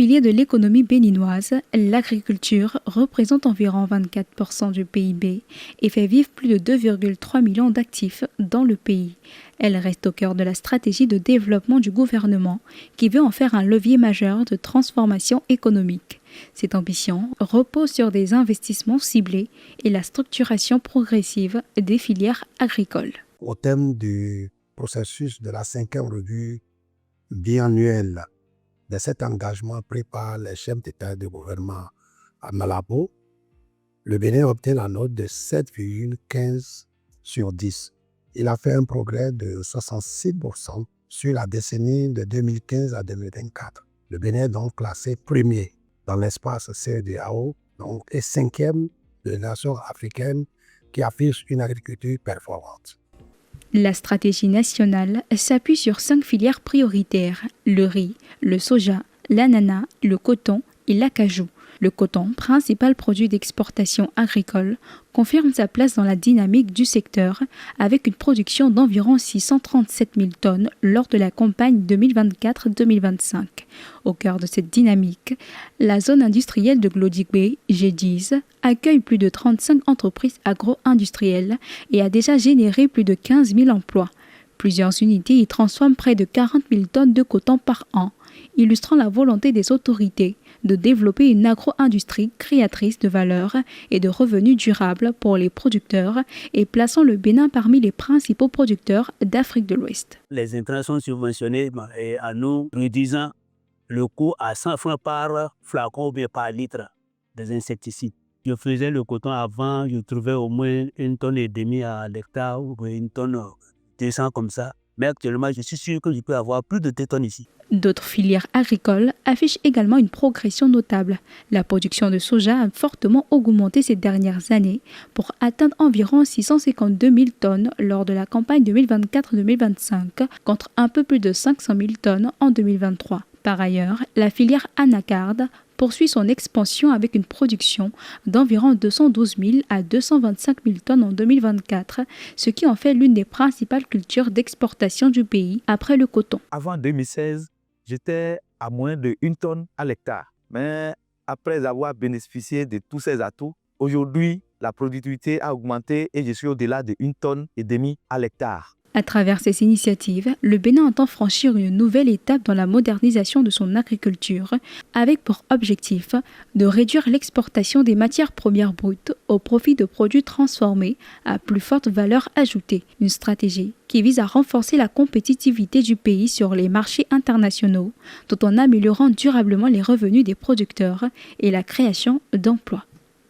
pilier de l'économie béninoise, l'agriculture représente environ 24% du PIB et fait vivre plus de 2,3 millions d'actifs dans le pays. Elle reste au cœur de la stratégie de développement du gouvernement qui veut en faire un levier majeur de transformation économique. Cette ambition repose sur des investissements ciblés et la structuration progressive des filières agricoles. Au terme du processus de la 5e revue biannuelle de cet engagement pris par les chefs d'État et de gouvernement à Malabo, le Bénin obtient la note de 7,15 sur 10. Il a fait un progrès de 66% sur la décennie de 2015 à 2024. Le Bénin est donc classé premier dans l'espace CEDEAO et 5e de la nation africaine qui affiche une agriculture performante. La stratégie nationale s'appuie sur 5 filières prioritaires, le riz, le soja, l'ananas, le coton et l'acajou. Le coton, principal produit d'exportation agricole, confirme sa place dans la dynamique du secteur avec une production d'environ 637 000 tonnes lors de la campagne 2024-2025. Au cœur de cette dynamique, la zone industrielle de Glodigbe, Gédise, accueille plus de 35 entreprises agro-industrielles et a déjà généré plus de 15 000 emplois. Plusieurs unités y transforment près de 40 000 tonnes de coton par an, illustrant la volonté des autorités de développer une agro-industrie créatrice de valeur et de revenus durables pour les producteurs et plaçant le Bénin parmi les principaux producteurs d'Afrique de l'Ouest. Les intrants sont subventionnés et à nous réduisant le coût à 100 francs par flacon ou bien par litre des insecticides. Je faisais le coton avant, je trouvais au moins 1,5 tonne à l'hectare ou 1 tonne 200 comme ça. Mais actuellement, je suis sûr que je peux avoir plus de 2 tonnes ici. D'autres filières agricoles affichent également une progression notable. La production de soja a fortement augmenté ces dernières années pour atteindre environ 652 000 tonnes lors de la campagne 2024-2025 contre un peu plus de 500 000 tonnes en 2023. Par ailleurs, la filière anacarde poursuit son expansion avec une production d'environ 212 000 à 225 000 tonnes en 2024, ce qui en fait l'une des principales cultures d'exportation du pays après le coton. Avant 2016, j'étais à moins de 1 tonne à l'hectare. Mais après avoir bénéficié de tous ces atouts, aujourd'hui, la productivité a augmenté et je suis au-delà de 1,5 tonne à l'hectare. À travers ces initiatives, le Bénin entend franchir une nouvelle étape dans la modernisation de son agriculture, avec pour objectif de réduire l'exportation des matières premières brutes au profit de produits transformés à plus forte valeur ajoutée. Une stratégie qui vise à renforcer la compétitivité du pays sur les marchés internationaux, tout en améliorant durablement les revenus des producteurs et la création d'emplois.